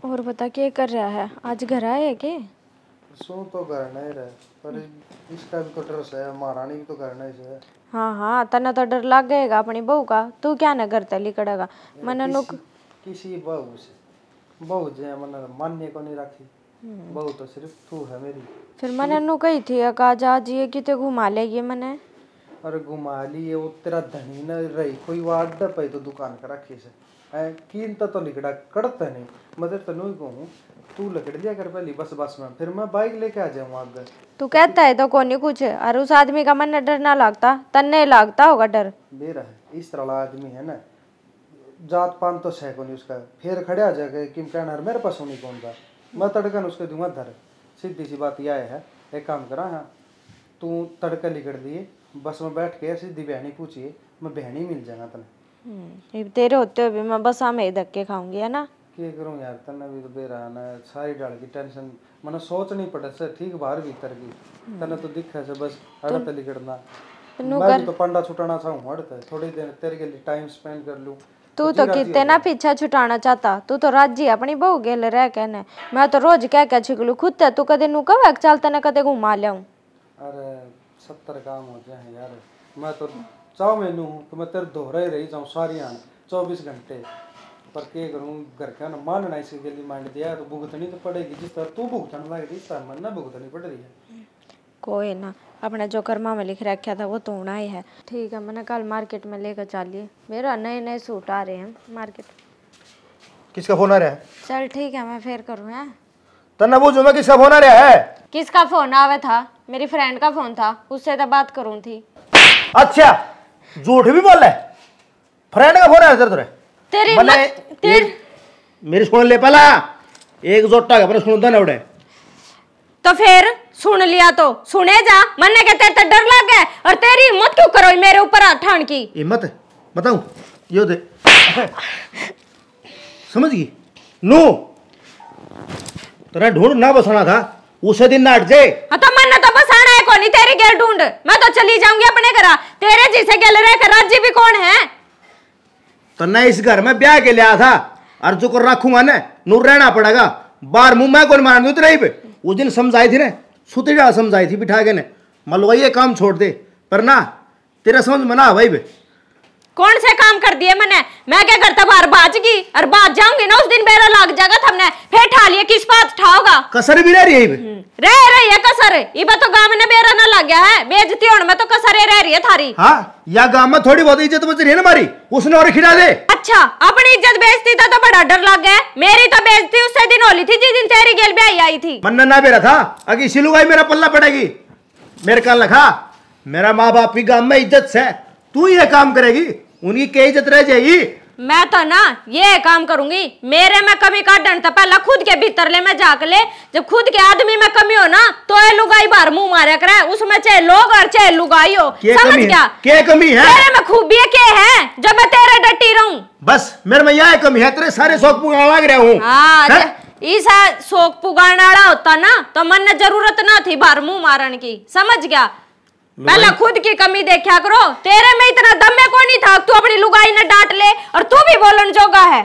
और बता क्या कर रहा है? आज घर आए के? सो तो करना ही रहे, पर इसका भी तो डर है, महारानी भी तो करना ही है। हाँ हाँ, तना तो डर लग गएगा अपनी बहू का। तू क्या न घर तली कड़ेगा मन नुक किसी बहू से बहू जे मन मानने को नहीं रखी। बहू तो सिर्फ तू है मेरी। फिर मैंने नु कही थी का जा जी किते घुमा लेगी मने। अरे घुमा लिए वो तेरा धनी न रही कोई वो अड्डा पे तो दुकान का रखी से कीमत तो लिखड़ा कड़ता नहीं। मतलब तनु ही कहूँ तू लकड़ लिया कर पहली बस में, फिर मैं बाइक लेके आ जाऊँ आगे। तू कहता है तो कोनी कुछ, और उस आदमी का मन डर ना लगता, तन्ने लगता होगा डर। मेरा है इस तरह आदमी है ना, जात पान तो है कोनी उसका, फिर खड़े आ जाएगा कि कहना मेरे पास होनी कौन था, मैं तड़कन उसके दूंगा धर। सीधी सी बात यह है, एक काम करा हाँ तू तड़का लिकड़ दिए बस में बैठ के सीधी बहनी पूछिए, मैं बहनी मिल जाएगा तने। तेरे होते हुए मैं बस में ही धक्के खाऊंगी है ना। क्या करूँ यार, तने भी तो बेरा ना सारी डाल की टेंशन मैंने सोच नहीं पड़ा से ठीक बाहर भीतर की तने तो दिखा से बस अड़ता लिकड़ना। मैं भी तो पंडा छुटाना चाहूँ अड़ता थोड़ी देर तेरे के लिए टाइम स्पेंड कर लूँ। तू तो कितने ना पीछा छुटाना चाहता, तू तो राजी अपनी बहू गेल रह कहने। मैं तो रोज कह छिकलू खुद है, तू कदे नु कह चलता ना कदे घुमा लियाऊं। अरे 70 काम हो जाए यार, मैं तो चाहो मैनू तो मैं तेरे दोहरा ही रही जाऊँ सारी आन 24 घंटे, पर क्या करूँ घर का ना मानना इसके लिए मांड दिया तो भुगतनी तो पड़ेगी। जिस तरह तू भुगतन लग रही इस तरह मन ना भुगतनी पड़ रही है। कोई ना, अपने जो कर्मा में लिख रखा था वो तो होना ही है। ठीक है, मैंने कल मार्केट में लेकर चलिए, मेरा नए नए सूट आ रहे हैं मार्केट। किसका फोन आ रहा है? चल ठीक है, मैं फिर करूँ है। तना पूछो मैं किसका फोन आ रहा है? किसका फोन आवे था? मेरी फ्रेंड का फोन था, उससे तो बात करूँ थी। अच्छा झूठ भी बोल रहा है? फ्रेंड का फोन आया तेरे? तेरी मेरी सुन ले पहला एक जोटा का सुन उड़े तो फिर सुन लिया तो सुने जा। मन्ने के तेरे डर लग गया और तेरी हिम्मत क्यों करो मेरे ऊपर हाथ ठान की? हिम्मत बताऊं यो दे समझ गई नू तेरा ढूंढ ना बसाना था उसे दिन ना हट जाए। हाँ तो मन्ना तो बसाना है कौन तेरी गेल ढूंढ, मैं तो चली जाऊंगी अपने घर। तेरे जिसे गेल रह कर राज्य भी कौन है? तो ना इस घर में ब्याह के लिया था और जो को रखूंगा ना नूर रहना पड़ेगा। बार मुंह मैं कौन मार दूं तेरे पे? उस दिन समझाई थी ना सुती डाल समझाई थी बिठा के ने मलवा ये काम छोड़ दे, पर ना तेरा समझ में ना भाई बे। कौन से काम कर दिए मैंने? मैं क्या करता बाहर बाजगी और बाज जाऊंगी ना उस दिन बेरा लग जाएगा थमने फिर ठा लिए किस बात ठाओगा? कसर भी रह रही है रह रही है कसर, इबा तो गांव में बेरा ना लग गया है, बेइज्जती होने में तो कसर रह रही है थारी। हाँ या गांव में थोड़ी बहुत इज्जत बच रही है ना हमारी, उसने और खिला दे। अच्छा अपनी इज्जत बेइज्जती था तो बड़ा डर लग गया। मेरी तो बेइज्जती उस दिन होली थी जिस दिन तेरी गेल ब्याह आई थी। मन्ना ना बेरा था अगर इसी लुगाई मेरा पल्ला पड़ेगी मेरे कान लखा। मेरा माँ बाप की गांव में इज्जत से तू ये काम करेगी उनकी क्या इज्जत रह जाएगी? मैं तो ना ये काम करूंगी, मेरे में कमी काटन तो पहला खुद के भीतर ले मैं जाक ले। जब खुद के आदमी में कमी हो ना तो ये लुगाई बाहर मुंह मारे करे, उसमें चाहे लोग और चाहे लुगाई हो। समझ गया? क्या कमी है तेरे में खूबियां क्या है जब मैं तेरे डटी रहूं? बस मेरे में यह कमी है, तेरे सारे शौक पुगाने लग रहा हूं। हाँ ऐसा शौक पुगाने वाला होता ना तो मन ने जरूरत ना थी बाहर मुंह मारन की। समझ गया? पहले खुद की कमी देखा करो। तेरे में इतना दम में को नहीं था तू अपनी लुगाई ने डांट ले और तू भी बोलन जोगा है।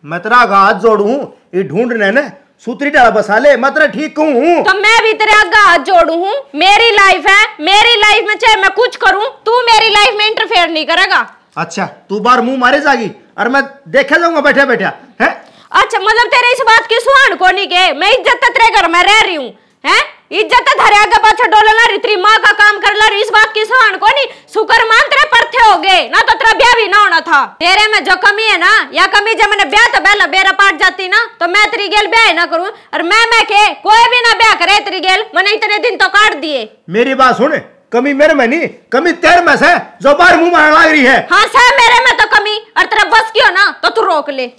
मैं तेरा हाथ जोड़ू ये ढूंढने ने सूत्री डाला बसा ले, मैं तेरा ठीक कहूं तो मैं भी तेरे आगे हाथ जोड़ू हूं। मेरी लाइफ है, मेरी लाइफ में चाहे मैं कुछ करूं तू मेरी लाइफ में इंटरफेयर नहीं करेगा। अच्छा तू बार मुंह मारे जागी और मैं देखा जाऊंगा बैठा बैठा है। अच्छा मतलब तेरे इस बात की सुहान को नहीं के मैं इज्जत तेरे घर में रह रही हूँ है? इज्जत धरे आगे पाछे डोलना रही तेरी माँ का काम कर ला रही, इस बात की सुहान को नहीं। शुक्र मान तेरे परथे हो गए ना तो तेरा ब्याह भी ना होना था। तेरे में जो कमी है ना या कमी जब मैंने ब्याह तो पहला बेरा पाट जाती ना तो मैं तेरी गेल ब्याह ना करूं और मैं के कोई भी ना ब्याह करे तेरी गेल। मैंने इतने दिन तो काट दिए। मेरी बात सुन, कमी मेरे में नहीं कमी तेरे में से जो बार मुंह मारने लग रही है। हाँ सर मेरे में तो कमी और तेरा बस की हो ना तो तू रोक ले।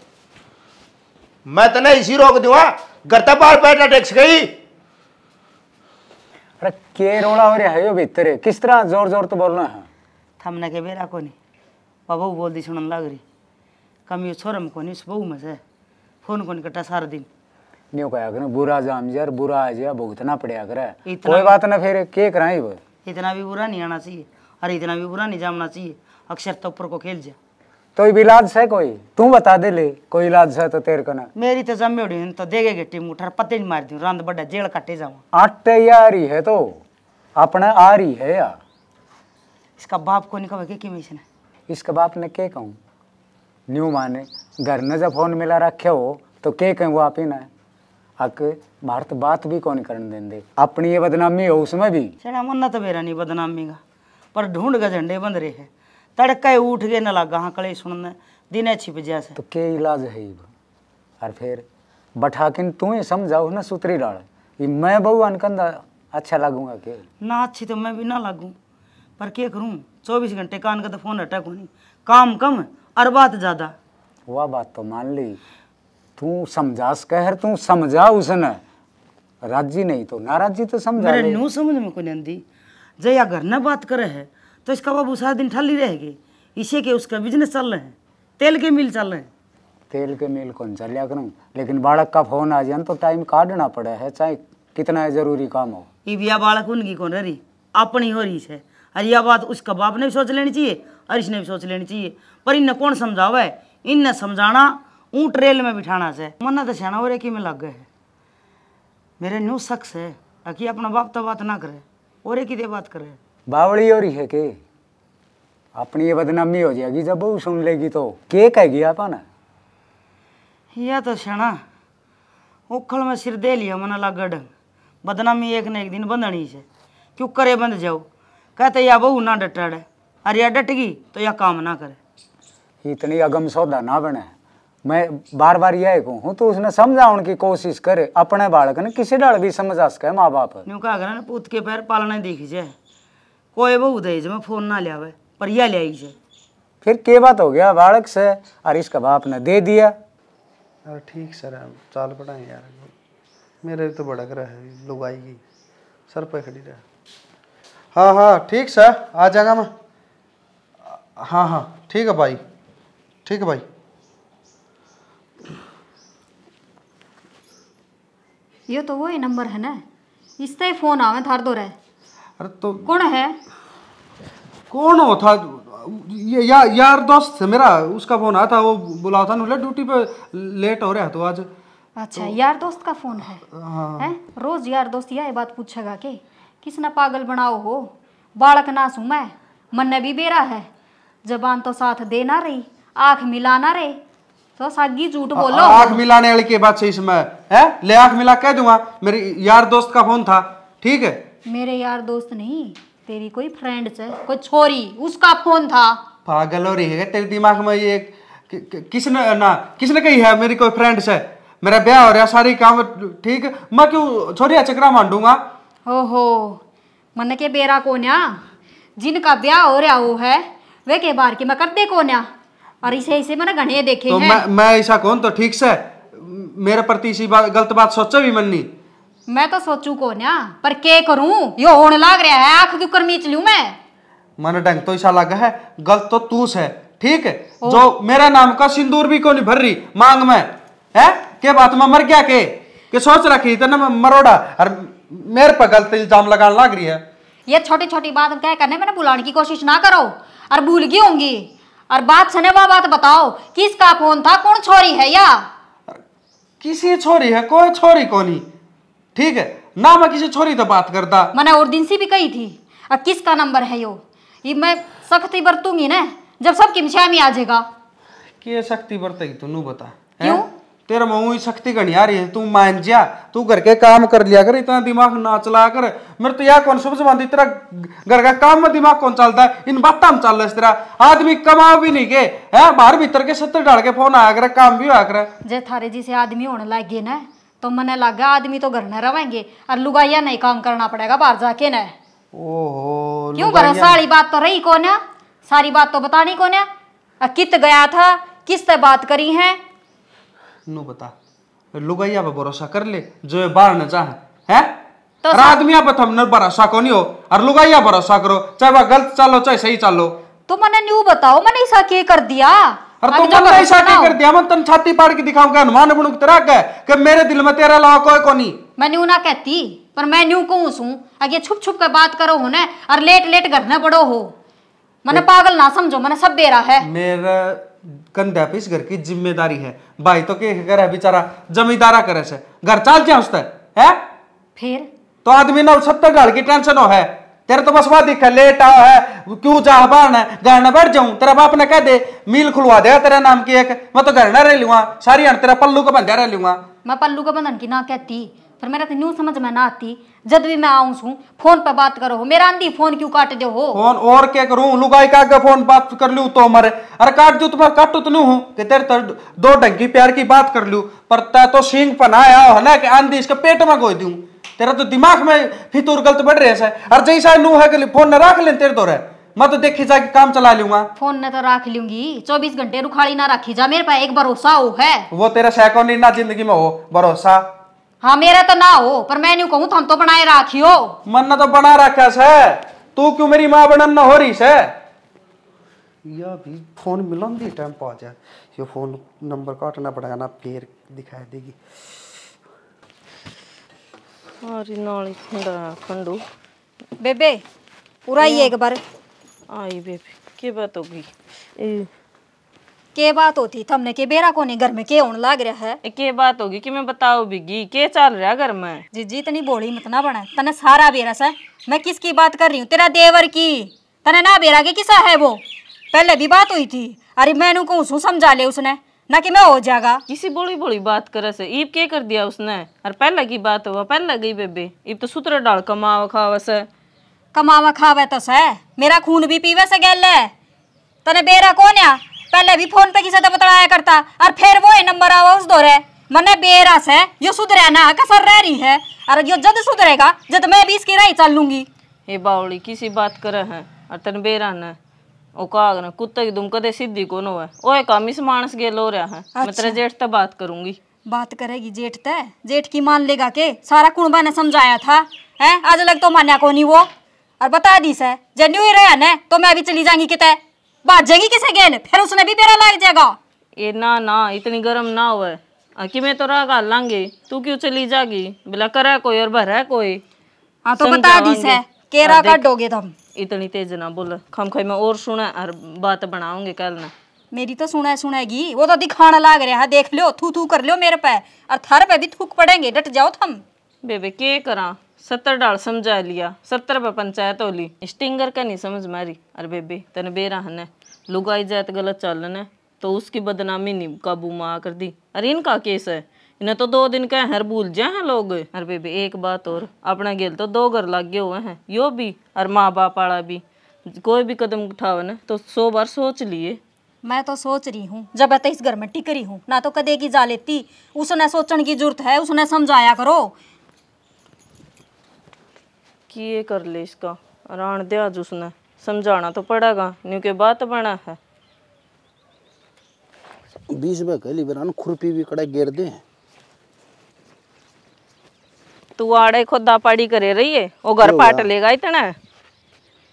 मैं तो नहीं इसी रोक दूंगा, घर तक बाहर बैठा टैक्स गई। अरे के रोला हो रहा है यो भीतर किस तरह जोर जोर तो बोलना है? थमने के बेरा को नहीं बाबू बोल दी सुनन लग रही कमी छोरम को नहीं बहू में से फोन को नहीं कटा सारा दिन न्यू कहा कर बुरा जाम यार बुरा आ जा भुगतना पड़या करे कोई बात ना फिर के कराई वो। इतना भी बुरा नहीं आना चाहिए और इतना भी बुरा नहीं जामना चाहिए। अक्षर तो ऊपर को खेल जा तो इलाज है कोई? तू बता दे ले, कोई इलाज है तो तेरे को ना। मेरी तो जमे उड़ी तो देगे गिट्टी मुठर पत्ते नहीं मार दूं, रंद बड़ा जेल कटे जाऊं। आटे यार ही है तो अपना आ रही है यार। इसका बाप को नहीं कहे कि मिशन इसके बाप ने क्या कहूँ न्यू माने घर ने जब फोन मिला रखे हो तो क्या कहूँ आप ही ना अक भारत बात भी कौन करने देंगे, अपनी ये बदनामी हो उसमें भी। चढ़ा मन्ना तो मेरा नहीं बदनामी का, पर ढूंढ के झंडे बंद रहे हैं, तड़का उठ गए न लगा हाँ कले सुनने दिन छिप जैसे। तो क्या इलाज है और फिर बैठा के तू ही समझाओ ना सुतरी डाल, मैं बहु अनकंदा अच्छा लगूंगा के ना अच्छी तो मैं भी ना लागू, पर क्या करूं 24 घंटे कान का तो फोन अटक होनी, काम कम और बात ज्यादा। वह बात तो मान ली, तू समझास कह तू समझा उसने, राजी नहीं तो नाराजी तो समझा मेरे ले। न्यू समझ में कोई नहीं जया घर न बात करे है तो इसका बाबू सारा दिन ठाली रहेगी, इसे के उसका बिजनेस चल रहे हैं, तेल के मिल चल रहे हैं। तेल के मिल कौन चलिया करूँ, लेकिन बालक का फोन आ जाए तो टाइम काटना पड़ा है, चाहे कितना जरूरी काम हो। ये बिया बालक उनकी कौन रही, अपनी हो रही है, और यह बात उसका बाप ने भी सोच लेनी चाहिए और इसने भी सोच लेनी चाहिए, पर इन्हें कौन समझावे, इन्हें समझाना ऊँट रेल में बिठाना से मन्ना तो सियाना हो रहे कि में लग गए है। मेरे न्यू शख्स है कि अपना बाप तो बात ना करे और एक ही बात करे। बावड़ी हो रही है के अपनी ये बदनामी हो जाएगी जब वो सुन लेगी तो के कहेगी आप ना। यह तो सियाना उखल में सिर दे लिया मना लग ढंग, बदनामी एक न एक दिन बंधनी से, क्यों करे बंद जाओ, कहते या बहू ना डटे अरे या डट गई तो यह काम ना करे। इतनी अगम सौदा ना बने, मैं बार बार यह कहूँ तो उसने समझाने की कोशिश करे, अपने बालक ने किसी डाल भी समझा सके माँ बाप। न्यू कहा करे ना पूत के पैर पालना देखी जाए, कोई बहू दहेज में फोन ना लिया पर यह ले आई से। फिर क्या बात हो गया बालक से और इसका बाप ने दे दिया। अरे ठीक सर हम चाल पड़ाएं यार, मेरे तो भड़क रहा है, लोग आएगी सर पे खड़ी रहा। हाँ हाँ ठीक सर आ जाएगा मैं, हाँ हाँ ठीक है भाई, ठीक है भाई। ये तो वही नंबर है ना, इससे फोन आवे थार दो रहे। अरे तो कौन है? कौन हो था ये यार दोस्त है मेरा, उसका फोन आया था, वो बुलाया था नुले ड्यूटी पे लेट हो रहा है तो आज। अच्छा तो, यार दोस्त का फोन है? हाँ। है रोज यार दोस्त यह बात पूछेगा कि किसने पागल बनाओ हो, बालक ना सू मैं मन ने भी बेरा है, जबान तो साथ देना रही, आंख मिलाना रही तो सागी झूठ बोलो। आंख मिलाने वाली की बात से इसमें है, ले आंख मिला कह दूंगा, मेरे यार दोस्त का फोन था, ठीक है। मेरे यार दोस्त नहीं, तेरी कोई फ्रेंड से कोई छोरी, उसका फोन था। पागल हो रही है तेरे दिमाग में ये किसने कही है मेरी कोई फ्रेंड से, मेरा ब्याह हो रहा सारी काम ठीक, मैं क्यों छोरी चक्रा मांडूंगा। हो मन के बेरा कोन्या, जिनका ब्याह हो रहा वो है वे के बार की मैं कर दे कोन्या, और इसे मैंने घने देखे तो हैं। मैं ऐसा कौन तो ठीक से मेरे प्रति इसी गलत बात सोचो भी मन नहीं। मैं तो सोचू कोन्या पर के करूं, यो होने लग रहा है, आंख क्यों कर मीच लूं मैं। मन ढंग तो ऐसा लगा है, गलत तो तू से, ठीक है, जो मेरा नाम का सिंदूर भी को नहीं भर रही मांग में है, के बात में मर गया के सोच रखी इतना मरोड़ा, और मेरे पर गलत इल्जाम लगाने लग रही है। ये छोटी छोटी बात क्या करने मैंने बुलाने की कोशिश ना करो, और भूल गई होंगी, और बात सुने वो बात बताओ, किसका फोन था, कौन छोरी है या किसी छोरी है, कोई छोरी को नहीं, ठीक है ना, मैं किसी छोरी तो बात करता, मैंने और दिन से भी कही थी। और किसका नंबर है यो, ये मैं सख्ती बरतूंगी ना, जब सबकी मिशामी आ जाएगा। के शक्ति बरतेगी तू बता, क्यों? तेरा मुँह शक्ति गणी आ रही है, तू मान जा, तू घर के काम कर लिया कर, इतना दिमाग ना चला कर, मेरे तो यह कौन समझ मानती, तेरा घर का काम में दिमाग कौन चलता है, इन बातों में चल रहा है तेरा, आदमी कमाओ भी नहीं के है, बाहर भीतर के 70 डाल के फोन आया करे, काम भी आया करे। जे थारे जी से आदमी होने लग गए ना, तो मने लगा आदमी तो घर न रहेंगे, और लुगाइया नहीं काम करना पड़ेगा बाहर जाके न। ओहो क्यों घर सारी बात तो रही कौन है, सारी बात तो बतानी कौन है, कित गया था, किस से बात करी है, नू बता, लुगाइया पे भरोसा कर ले, जो बाहर न चाहे है, तो आदमी पे थम न भरोसा को नहीं हो, और लुगाइया भरोसा करो, चाहे वह गलत चलो चाहे सही चलो। तो मैंने न्यू बताओ, मैंने ऐसा क्या कर दिया, और तुम ऐसा क्या कर दिया, मैं तन छाती पाड़ के दिखाऊंगा, हनुमान बनु की तरह कि मेरे दिल में तेरा अलावा कोई को नहीं। मैं न्यू ना कहती, पर मैं न्यू कहूँ सू, आगे छुप छुप के बात करो हो ना, और लेट लेट घर न पड़ो हो, मैंने पागल ना समझो, मैंने सब बेरा है। कंधे पे इस घर की जिम्मेदारी है। भाई तो के करे बेचारा जमींदारा करे से घर चल जाए उससे है। फिर तो आदमी ना 70 डाल की टेंशन हो है। तेरे तो बस वह दिखा लेट आओ है क्यों जा बाहर है घर न बैठ जाऊं। तेरा बाप ने कह दे मील खुलवा देगा तेरे नाम की एक, मैं तो घर न रह लूंगा सारी हन तेरा पल्लू का बंधा रह लूंगा। मैं पल्लू का बंधन की ना कहती, पर मेरा तो न्यू समझ में ना आती। जब भी मैं आऊं छू फोन पे बात करो हो, मेरा आंधी फोन क्यों काट दो हो। फोन और क्या करूं, लुगाई का आगे फोन बात कर लूं तो मरे। अरे काट दू तुम्हारा काटू तो नहीं हूं कि तेरे तो दो ढंग की प्यार की बात कर लूं, पर तै तो सींग पनाया है ना कि आंधी इसके पेट में गोई दूं। तेरा तो दिमाग में फितूर गलत बढ़ रहे है। और जैसा नू है कि फोन न रख ले तेरे तो मैं तो देखी जाके काम चला लूंगा। फोन ने तो रख लूंगी, 24 घंटे रुखाड़ी ना रखी जा, मेरे पे एक भरोसा हो है। वो तेरा सैकों ना जिंदगी में हो भरोसा। हाँ मेरा तो ना हो, पर मैं नहीं कहूँ तुम तो बनाए राखियो। मन तो बना रखा है, तू क्यों मेरी माँ बनन न हो रही है। या भी फोन मिलन दी टाइम पा जाए, ये फोन नंबर काटना पड़ेगा ना फिर दिखाई देगी। अरे नाली खंडू बेबे पूरा ही एक बार आई बेबी क्या बात होगी। के बात होती तुमने के बेरा को नहीं घर में के होने लग रहा है। क्या बात होगी कि मैं बताओ बिगी क्या चल रहा है घर में। जीजी इतनी बोली मत ना बना, तने सारा बेरा से। मैं किसकी बात कर रही हूँ, तेरा देवर की। तने ना बेरा के किसा है वो, पहले भी बात हुई थी। अरे मैनू कहूँ सू समझा ले उसने ना कि मैं हो जाएगा। किसी बोली बोली बात करे से ईब क्या कर दिया उसने। और पहले की बात हुआ पहले गई बेबे, ईब तो सूत्र डाल कमावा खावा से। कमावा खावे तो से मेरा खून भी पीवे से गैल है। तने बेरा कौन है, पहले भी फोन पे किसी तो बतलाया करता, और फिर वो नंबर आवा उस दौरे मने बेरा से यो सुधरे ना कसर रह रही है। और यो जद सुधरेगा जद मैं भी इसकी राही चल लूंगी। हे बावली किसी बात करे है और तन बेरा न ओ काग न कुत्ते की दुम कदे सीधी कोन होवे। ओए काम इस मानस गेल हो रहा है। मैं तेरे जेठ से बात करूंगी। बात करेगी जेठ ते, जेठ की मान लेगा के सारा कुणबा ने समझाया था है, आज लग तो मान्या को नहीं वो। और बता दी से जन्यू ही रहा ने तो मैं भी चली जाऊंगी किते बात जाएगी किसे गेल, फिर उसने भी बेरा लग जाएगा। ए ना ना इतनी गरम ना होवे कि मैं तो राग लांगे तू क्यों चली जागी बिला करे कोई और भर है कोई। हाँ तो बता दी से केरा काटोगे तुम। इतनी तेज ना बोल खम खाई में और सुना और बात बनाऊंगे कल ना। मेरी तो सुनेगी, वो तो दिखाना लाग रहा है। देख लो थू थू कर लो मेरे पे, और थार पे भी थूक पड़ेंगे, डट जाओ थम। बेबे के करा 70 डाल समझा लिया, 70 पे पंचायत होली स्टिंगर का नहीं समझ मारी। अरे बेबे तने बेरा है लुगाई जात गलत चलन तो उसकी बदनामी नहीं काबू में आ कर दी। अरे इनका केस है, इन्हें तो 2 दिन का हर भूल जाए हैं लोग। अरे बेबे एक बात और, अपना गेल तो 2 घर लग गए हुए हैं यो भी और माँ बाप वाला भी। कोई भी कदम उठावे ना तो 100 बार सोच लिए। मैं तो सोच रही हूँ जब मैं इस घर में टिक रही हूँ ना तो कदे की जा लेती। उसने सोचने की जरूरत है, उसने समझाया करो। किए कर ले इसका रान दे, आज उसने समझाना तो पड़ेगा न्यू के बात बना है। 20 में कली बना खुरपी भी कड़ा गेर दे। तू आड़े खुदा पाड़ी करे रही है वो घर पाट लेगा इतना।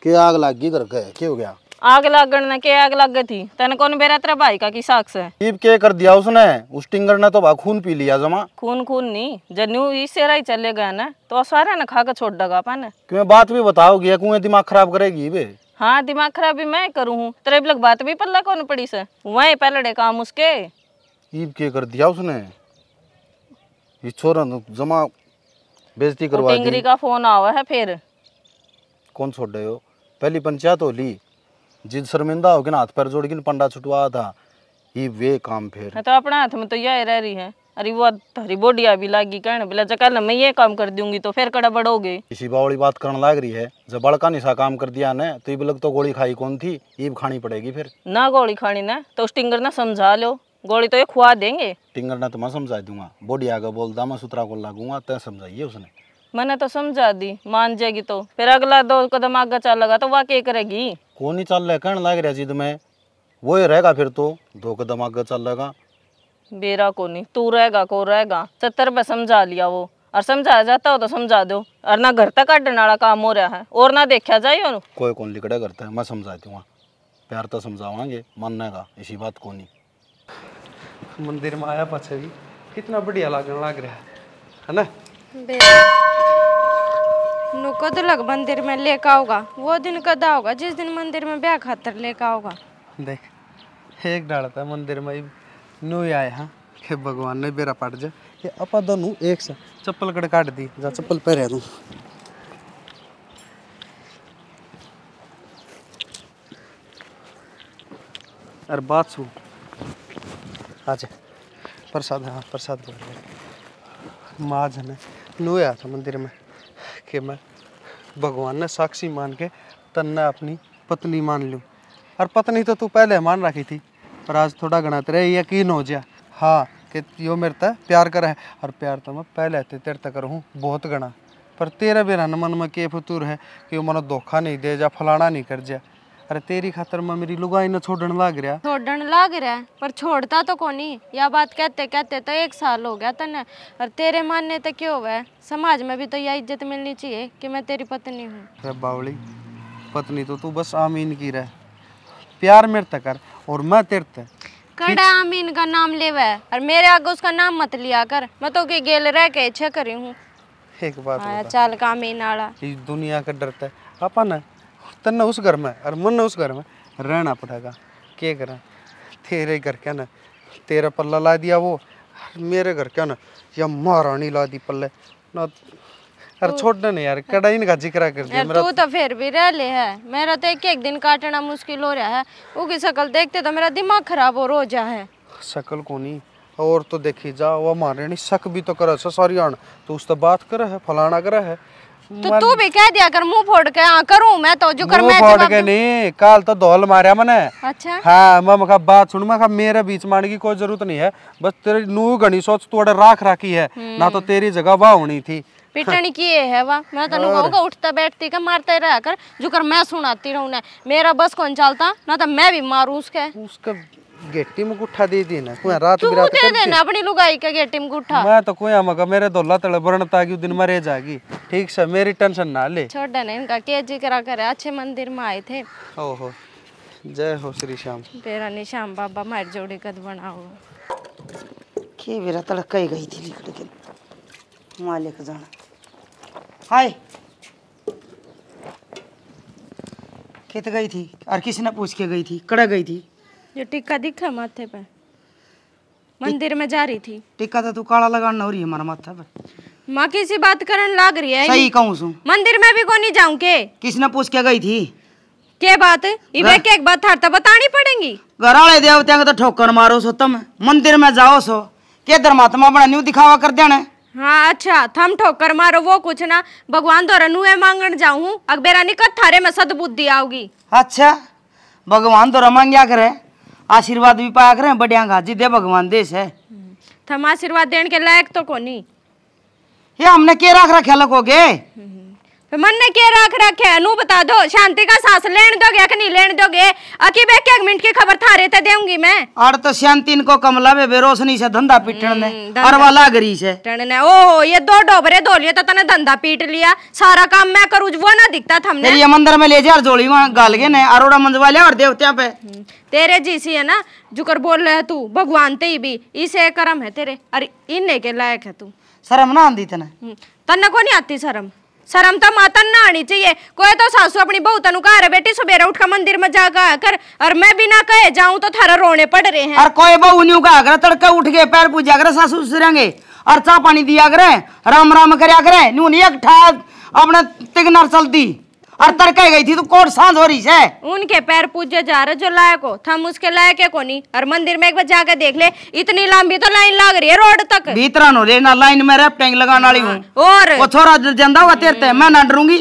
के आग लग गई घर के क्या हो गया। आग लागण ने के आग लग गई थी तने कौन बेरा तेरा भाई का की साक्ष है। ईब के कर दिया उसने, उस टिंगर ने तो खून पी लिया जमा। खून खून नहीं जब न्यू इससे राही चले गया ना तो सारा ना खा कर छोड़ देगा अपन। क्यों बात भी बताओगी कुएं दिमाग खराब करेगी बे। हाँ दिमाग खराब भी मैं करूँ हूँ, तेरे भी लग बात भी पल्ला कौन पड़ी से वही पहले काम उसके। ईब के कर दिया उसने, ये छोरा जमा बेइज्जती करवा दी। टिंगरी का फोन आवा है फिर। कौन छोड़ रहे हो, पहली पंचायत होली जिद शर्मिंदा हो गया ना हाथ पैर जोड़ के पंडा छुटवा था ये वे काम फिर। तो अपने हाथ में तो यह रह रही है। अरे वो थारी बोडिया भी लागी कहने बोला जकल मैं ये काम कर दूंगी तो फिर कड़ा बढ़ोगे। इसी बावड़ी बात करने लग रही है, जब बड़का निशा काम कर दिया ने तो ये तो गोली खाई कौन थी, ईब खानी पड़ेगी फिर। ना गोली खानी ना तो उस टिंगर ना समझा लो, गोली तो ये खुआ देंगे। टिंगर ने तो मैं समझा दूंगा, बोडिया का बोलता मैं सुतरा को लागूंगा तय समझाइए उसने। मैंने तो समझा दी मान जाएगी तो फिर अगला 2 कदम आगे चलेगा तो वह क्या करेगी। कौन नहीं चल रहा कहने लग रहा जिद में वो ही रहेगा फिर तो 2 कदम आगे चल रहेगा। बेरा को नहीं तू रहेगा को रहेगा 70 पे समझा लिया वो, और समझाया जाता हो तो समझा दो, और ना घर तक काटने वाला काम हो रहा है और ना देखा जाए। कोई कौन लिकड़ा करता है, मैं समझा दूंगा, प्यार तो समझावांगे मानने का इसी बात को नहीं। मंदिर में आया पाछे भी कितना बढ़िया लागने लग रहा है ना। नु कद लग मंदिर में लेकर आओगा, वो दिन कदा होगा जिस दिन मंदिर में ब्याह खातर लेकर आओगा। देख एक डाल था मंदिर में न्यू आए हाँ कि भगवान ने बेरा पट जा कि अपा दोनों एक सा चप्पल कड़ काट दी जा चप्पल पहरे दूं अरे बात सुन आजा प्रसाद हाँ प्रसाद बोल रहे माँ जने न्यू आया था मंदिर में कि मैं भगवान ने साक्षी मान के तन्ने अपनी पत्नी मान लूँ और पत्नी तो तू पहले मान रखी थी पर आज थोड़ा घना तेरे यकीन हो जा हाँ कि यो मेरे तक प्यार कर है और प्यार तो मैं पहले तेरे तक करूँ बहुत घना पर तेरा भी रहना मन में के फतूर है कि वो मनो धोखा नहीं दे जा फलाना नहीं कर जा अरे तेरी खातर मैं मेरी लुगाई न छोड़न लाग रहा है पर छोड़ता तो कोनी या बात कहते कहते तो 1 साल हो गया तने और तेरे मानने तो क्यों हुआ है समाज में भी तो यह इज्जत मिलनी चाहिए कि मैं तेरी पत्नी हूँ। अरे बावली पत्नी तो तू बस आमीन की रह प्यार मेरे तक कर और मैं तेरे तक कड़ा आमीन का नाम लेवा है और मेरे आगे उसका नाम मत लिया कर मैं तो के गेल रह के इच्छा करी हूँ। एक बात चाल का आमीन आला इस दुनिया का डरता है अपन है तन्ने उस घर में और मन उस घर में रहना पड़ेगा क्या करें तेरे घर क्या ना तेरा पल्ला ला दिया वो मेरे घर क्या ना या महारानी ला दी पल्ले ना अरे छोड़ना नहीं यार कड़ा इनका जिक्र कर दिया मेरा तू तो फिर भी रह ले है मेरा तो एक दिन काटना मुश्किल हो रहा है उसकी शक्ल देखते तो मेरा दिमाग खराब हो रोजा है शक्ल को नहीं और तो देखी जा वो महारानी शक भी तो करे सारी आन तो उससे बात करे है फलाना करे है तो तू भी कह दिया कर मुंह फोड़ के हाँ करूं मैं तो जो कर मैं फोड़ के नहीं काल तो धौल मारा मैंने अच्छा हाँ मैं मखा बात सुन मखा मेरे बीच मारने की कोई जरूरत नहीं है बस तेरी नू घनी सोच थोड़ा राख राखी है ना तो तेरी जगह वह होनी थी पिटनी किए है वाह मैं तो कहूँगा उठता बैठती का मारते रह कर जो कर मैं सुनाती रहूं ना मेरा बस कौन चलता ना तो मैं भी मारूं उसका गेट्टी में गुट्ठा दे दी ना कोई रात तू दे देना अपनी लुगाई का गेट्टी में गुट्ठा मैं तो कोई मगा मेरे दौला तले बरनता की दिन मरे जाएगी ठीक से मेरी टेंशन ना ले छोड़ देना इनका के जिक्र करे अच्छे मंदिर में आए थे ओहो जय हो श्री श्याम तेरा निशाम बाबा मार जोड़ी कद बनाओ के मेरा तड़का ही गई थी निकल के मालिक जाना हाय खेत गई थी और किसी ने पूछ के गई थी कड़ा गई थी जो टिक्का दिखा माथे पे मंदिर में जा रही थी टिक्का तो तू काला लगाना हो रही है हमारा माथा पे माँ किसी बात करने लाग रही है सही कहूँ सु मंदिर में भी को नहीं जाऊं के किसने पूछ के गई थी के बात एक बात हर तो बतानी पड़ेगी घर वाले देवते को तो ठोकर मारो सो तुम मंदिर में जाओ सो के धर्मात्मा बना न्यू दिखावा कर देना हाँ अच्छा थम ठोकर मारो वो कुछ ना भगवान द्वारा नुए मांगन जाऊं अकबेरा निकट थारे में सदबुद्धि आओगी अच्छा भगवान द्वारा मांग्या करे आशीर्वाद भी पाया करें बढ़िया गाजी दे भगवान देश है थम आशीर्वाद देने के लायक तो कोनी ये हमने के रख रखे लगोगे मन ने के रख रखे अनु बता दो शांति का सांस लेने दोगे कि नहीं लेने दोगे अकी बे के 1 मिनट की खबर थारे ते दूंगी मैं और तो शांति इनको कमला में बेरोशनी से धंधा पीटने ने और वाला गरी से टणने ओहो ये 2 डोबरे धो लिए तो तने धंधा पीट लिया सारा काम मैं करूँ वो ना दिखता था हमने ये मंदिर में ले जा जोड़ी वहां गाल गए ने अरोड़ा मंजवा लिया और देवत्या पे तेरे जैसी है ना जुकर बोल रहे है तू भगवान ते भी इसे कर्म है तेरे अरे इन्ने के लायक है तू शर्म ना आंदी तने तन्ने को नहीं आती शर्म तो माता ना आनी चाहिए कोई तो सासू अपनी बहू तनु कह बेटी सवेरे उठ कर मंदिर में जागा कर और मैं बिना कहे जाऊं तो थारा रोने पड़ रहे हैं और कोई बहू न्यू का अगर तड़का उठ गए पैर पूजा करे सासू ससुरेंगे और चाह पानी दिया करे राम राम करया करे न्यू नहीं एक ठा अपने तिगनर चलती और तड़का गई थी तो कोट सांझ हो रही है उनके पैर पूजे जा रहे जो लायक हो थम उसके लायक है कोनी और मंदिर में एक बार जाकर देख ले इतनी लंबी तो लाइन लग रही है रोड तक भीतर नो लेना लाइन में रेप्टिंग लगाने वाली हूँ और वो छोरा जंदा हुआ तेरते मैं ना डरूंगी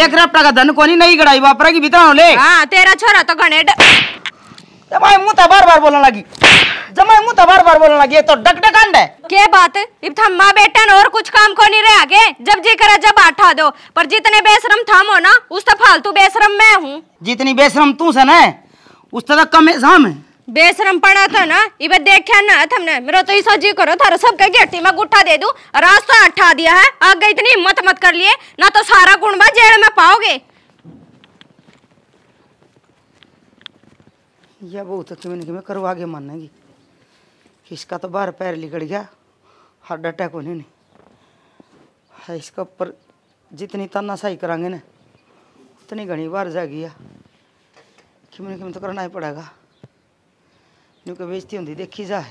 एक रेप्टा का धन कोनी नहीं गड़ाई वापरेगी भीतर नो ले हाँ तेरा छोरा तो घने जमाई मुँह तो बार बार बोलने लगी जमाई मुँह तो बार बार बोलने लगी तो डकडकांड है क्या बात इब थम माँ बेटा और कुछ काम को नहीं रहे आगे जब जी करे जब आठा दो पर जितने बेशरम थम हो ना उस तो फालतू बेशरम मैं हूँ जितनी बेशरम तू से ना उस तो कम है बेशरम पड़ा था ना इबे देखा ना हमने मेरा तो ऐसा जी करो थारा सबके गेटी में गुट्ठा दे दूं और आज तो हटा दिया है आगे इतनी हिम्मत मत कर लिए ना तो सारा गुणबा जेल में पाओगे या वो तो किमें करवा के मानेगी इसका तो बाहर पैर लिकड़ गया हार्ट अटैक होने नहीं इसका ऊपर जितनी तानाशाही करांगे ना उतनी घनी बार जाएगी किमें तो करना ही पड़ेगा न्यू के बेइज्जती होती देखी जा।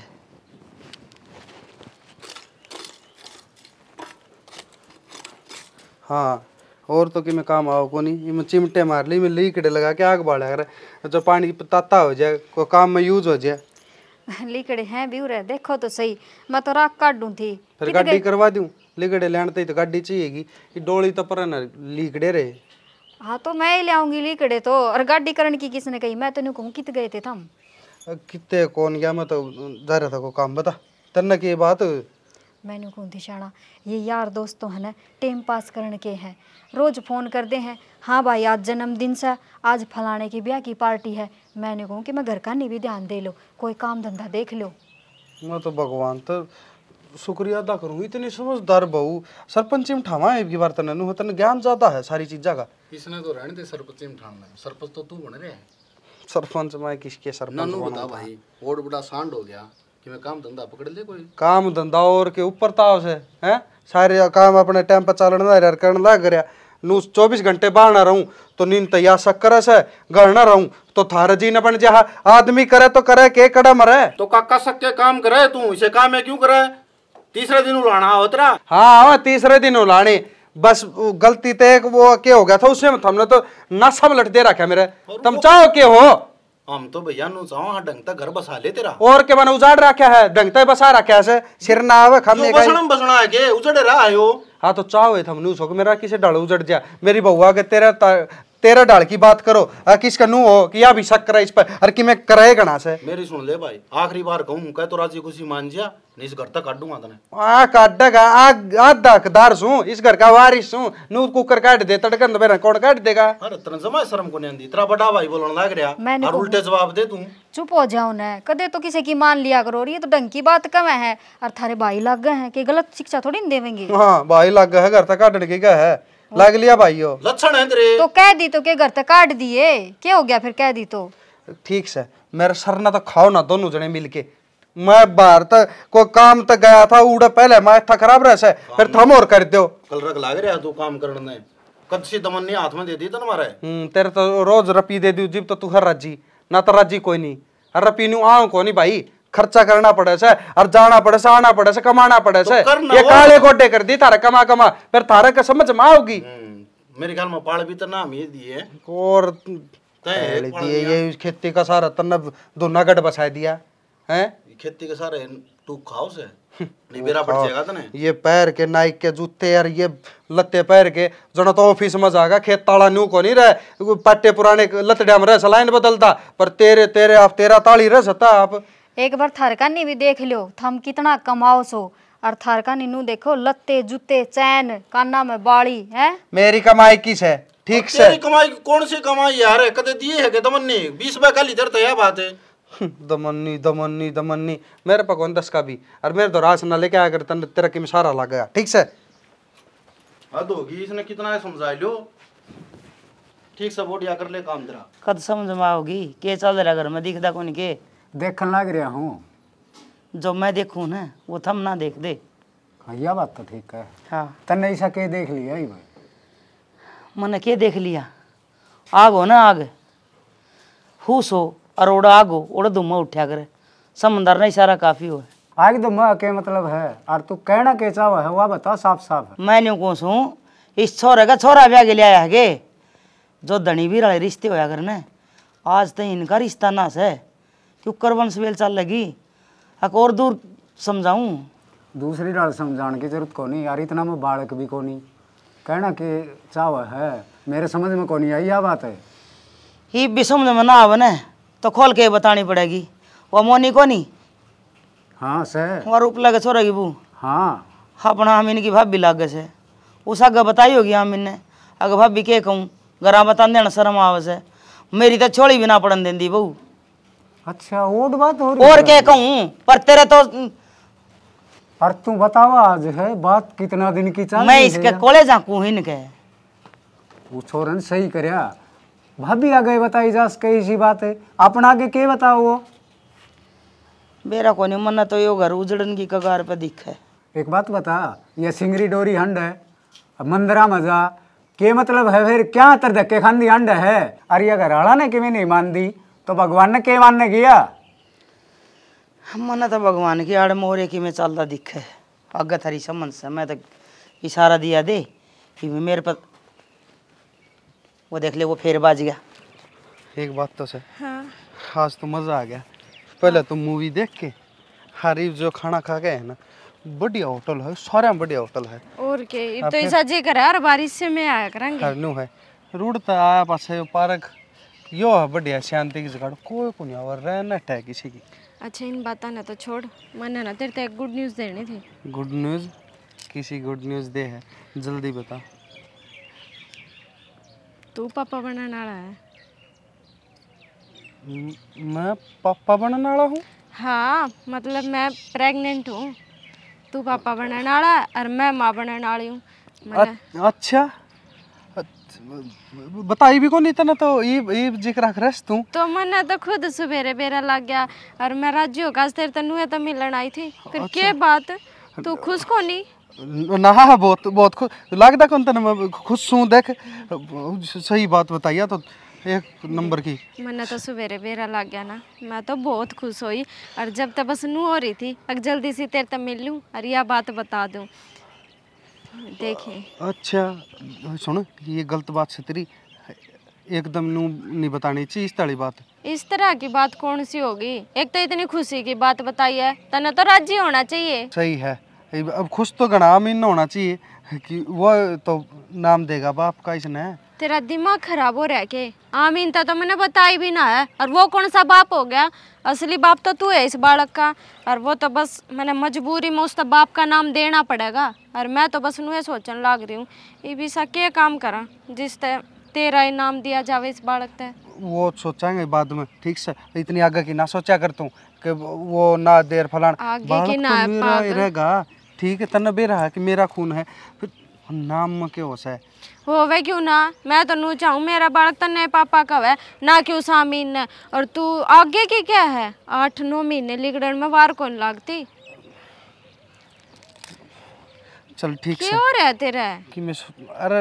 हाँ और तो कि मैं काम आओ को नहीं, मैं चिमटे मार ली, मैं लीकड़े लगा के आग बाड़ा कर जो पानी ताता हो जाए को काम में यूज हो जाए। लीकड़े हैं भी रहे, देखो तो सही, मैं तो राख काट दूं थी। फिर गाड़ी करवा दूं, लीकड़े लेने तो गाड़ी चाहिएगी, ये डोली तो पर ना लीकड़े रहे। हाँ तो मैं ही ले आऊंगी लीकड़े तो, और गाड़ी करने की किसने कही? मैं तो नहीं कहूँ कित गए थे तुम? कितने कौन गया, मैं तो जा रहा था को काम बता तन्ना की बात। मैंने कौन थी शाना, ये यार दोस्त तो है ना टाइम पास करने के हैं, रोज फोन करते हैं, हाँ भाई आज जन्मदिन से, आज फलाने की ब्याह की पार्टी है। मैंने कहूँ कि मैं घर का नहीं भी ध्यान दे लो, कोई काम धंधा देख लो। मैं तो भगवान तो शुक्रिया अदा करूँगी, इतनी समझदार बहू सरपंची में ठावा है एक बार तन तन ज्ञान ज्यादा है सारी चीजा का। इसने तो रहने दे सरपंची में ठाना, सरपंच तो तू बन रहे है। सरपंच मैं किसके सरपंच नन्नू बता भाई, और बड़ा सांड हो गया कि मैं काम धंधा पकड़ ले कोई। काम धंधा और के ऊपर ताव से हैं, सारे काम अपने टाइम पर चलना यार करने लग गया। नू 24 घंटे बाहर ना रहूं तो नींद तैयार शक्कर से घर ना रहूं तो थारे जी न बन जा। आदमी करे तो करे के कड़ा मरे तो काका सक्के काम करे, तू इसे काम में क्यों करे? तीसरे दिन उलाना हो तेरा। हाँ तीसरे दिन उलाने, बस गलती ते वो क्या हो गया था उसमें, हमने तो नशा में लट दे रखा मेरे। तुम चाहो के हो? हम तो भैया नु चाहो हाँ ढंग तक घर बसा ले तेरा। और के मैंने उजाड़ रखा है, ढंग तक बसा रखा है, सिर ना आवे खाने का बसना है के उजड़ रहा है हो। हाँ तो चाहो हम नू सो मेरा किसे डाल उजड़ जा, मेरी बहुआ के तेरा डाल की बात करो, किसका नू हो कि या भी शक करे इस पर, अरे कि मैं करे गणा से। मेरी सुन ले भाई, आखिरी बार कहूं कह तो राजी खुशी मान जा, नहीं इस घर तक काटूंगा तने। आ काटेगा आधा हकदार सू, इस घर का वारिस सू, नू कुकर काट दे तड़कन मेरा कौन काट देगा? अरे तना जमा शर्म को नहीं आंदी, तेरा बड़ा भाई बोलने लग रहा और उल्टे जवाब दे तू। चुप हो जाओ न, कदे तो किसी की मान लिया करो, ये तो ढंग की बात कम है। और थारे भाई लग गए हैं कि गलत शिक्षा थोड़ी नहीं देवेंगे। हाँ भाई लग गए है, घर तक काटने की क्या है, लग लिया भाई हो लक्षण है तेरे। तो कह दी तो के घर तक काट दिए, क्या हो गया फिर कह दी तो? ठीक से मेरे सर ना तो खाओ ना दोनों जने मिलके। मैं बाहर तक कोई काम तक गया था, उड़ा पहले माथा खराब रहा से, फिर थम और कर दो। कल रख लाग रहा तू काम करने, कद सी दमन ने हाथ में दे दी तो मारे। तेरे तो रोज रपी दे दी जिब तो तू हर राजी ना, तो राजी कोई नहीं। हर रपी नु आओ को नहीं भाई, खर्चा करना पड़े से और जाना पड़े से, आना पड़े से, कमाना पड़े से। ये काले गोटे कर दी थारा कमा कमा, फिर थारा का समझ में आओगी। मेरे ख्याल में पाड़ भी तो नाम ये दिए और दिए ये खेती का सारा तन्ना दोना गढ़ बसा दिया है। खेती के सारे तू खाओ से नहीं बेरा पड़ जाएगा तने। ये पैर के नाइक के जूते यार, ये लत्ते पैर के जना तो ऑफिस में जाएगा, खेत ताला न्यू को नहीं रहे, पट्टे पुराने लतड़िया में रह सलाइन बदलता, पर तेरे तेरे आप तेरा ताली रह सकता आप। एक बार थारकानी भी देख लो थम कितना कमाओ सो, और थारकानी नू देखो लत्ते जूते चैन काना में बाड़ी है। मेरी कमाई किस है? ठीक से तेरी कमाई कौन सी कमाई यार, कदे दिए है के दमन्नी 20 रुपए का लीटर तो यह बात है। दमन्नी दमन्नी दमन्नी मेरे पास कौन 10 का भी, और मेरे तो राशन ना लेके आया कर, तेरा की सारा लग गया। ठीक से हद होगी, इसने कितना समझा लो, ठीक से बोटिया कर ले काम तेरा। कद समझ में आओगी के चल रहा घर में दिखता कौन के? देखने लग रहा हूँ, जो मैं देखूँ ना वो थम ना देख दे। हाँ यह बात तो ठीक है। हाँ तन्ने ऐसा के देख लिया ही भाई? मैंने के देख लिया, आग हो ना आग फूस हो और उड़ा आग हो, उड़ा धुआं उठा करे, समंदर नहीं सारा काफी हो। आग तो मैं के मतलब है, और तू कहना के चावा है वह बता साफ साफ। मैं न्यू कौन सू इस छोरे का छोरा ब्याह के लिए आया है गे, जो धनी भी रहे रिश्ते होया करने, आज तक इनका रिश्ता ना से क्यों करवंश वेल चल लगी। अक और दूर समझाऊं? दूसरी डाल समझाने की जरूरत को नहीं यार, इतना मैं बालक भी को नहीं, कहना के चावा है मेरे समझ में को नहीं आई यह बात है। ही भी समझ में ना आवे न तो खोल के बतानी पड़ेगी। वो मोनी को नहीं? हाँ से और रूप लगे छोरा की बू। हाँ अपना हम इनकी भाभी लागे से उस आगे बताई होगी हम इन्हें, अगर भाभी के कहूँ घर बता देना शर्म आवे से, मेरी तो छोड़ी भी ना पड़न देंदी बहू। अच्छा वो बात हो रही और क्या कहूँ, पर तेरे तो और तू बताओ आज है बात कितना दिन की चल मैं इसके कोले जाकू इनके। वो छोरन सही करया, भाभी आ गए बताई जा कैसी बात है, अपना आगे के बताओ वो। मेरा को नहीं मन तो यो घर उजड़न की कगार पे दिखे। एक बात बता, ये सिंगरी डोरी हंड है, मंदरा मजा के मतलब है, फिर क्या तर धक्के खांदी हंड है, अरे अगर आड़ा ने कि नहीं मान दी तो भगवान ने के मानने किया? मना तो भगवान की आड़ मोहरे की में चलता दिखे अगर थारी समझ से मैं तो इशारा दिया दे कि मेरे पर वो देख ले वो फिर बाज गया। एक बात तो सर, आज तो मज़ा आ गया। पहले तो मूवी देख के हरीफ जो खाना खा गए है ना, बढ़िया होटल है, सारा बढ़िया होटल है। और के अब तो ऐसा जी करे यार बारिश से में आया करेंगे। हरनू है रोड तो आया पास है पार्क यो है बढ़िया शांति की जगह, कोई को नहीं और रहना है किसी की। अच्छा इन बातों ने तो छोड़, मैंने ना तेरे एक गुड न्यूज़ देनी थी। Good news? किसी गुड न्यूज़ दे है, जल्दी बता। तू पापा बनाने वाला है। मैं पापा बनने वाला हूँ? हाँ मतलब मैं प्रेग्नेंट हूँ, तू पापा बनाने वाला है और मैं माँ बनाने वाली हूँ। अच्छा बताई भी कौन इतना, तो ये जिक्र रख तू तो मैंने तो खुद सवेरे बेरा लग गया और मैं राज्य होगा तेरे तनु तो मिलन आई थी। फिर अच्छा। क्या बात तू खुश को नहीं? ना बहुत बहुत खुश लगता कौन तना, मैं खुश हूँ। देख सही बात बताइए तो एक नंबर की। मैंने तो सवेरे बेरा लग गया ना, मैं तो बहुत खुश हुई और जब तक बस नू हो रही थी अब जल्दी से तेरे तक मिल लूँ और यह बात बता दूँ। देखिए अच्छा सुन, ये गलत बात से तेरी एकदम नू नहीं बतानी चाहिए इस ताली बात। इस तरह की बात कौन सी होगी? एक तो इतनी खुशी की बात बताई है, तने तो राजी होना चाहिए। सही है, अब खुश तो गणा अमीन होना चाहिए कि वो तो नाम देगा बाप का इसने। तेरा दिमाग खराब हो रहा है के? आमीन तो मैंने बताई भी ना है, और वो कौन सा बाप हो गया? असली बाप तो तू है इस बालक का, और वो तो बस मैंने मजबूरी में उस बाप का नाम देना पड़ेगा। और मैं तो बस नुए सोचने लग रही हूँ ये भी सा क्या काम करा जिस तेरा ही नाम दिया जावे इस बालक ते। वो सोचेंगे बाद में, ठीक से इतनी आगे की ना सोचा कर तू कि वो ना देर फलान आगे की ना रहेगा। ठीक है तन्ने बे रहा कि मेरा खून है, फिर नाम में क्या हो सा होवे क्यों ना? मैं तो नू चाहूँ मेरा बालक तन्ने पापा का है ना क्यों सामीन ने। और तू आगे की क्या है? 8-9 महीने लिगड़न में वार कौन लागती? चल ठीक से क्या हो रहा है तेरा? कि मैं अरे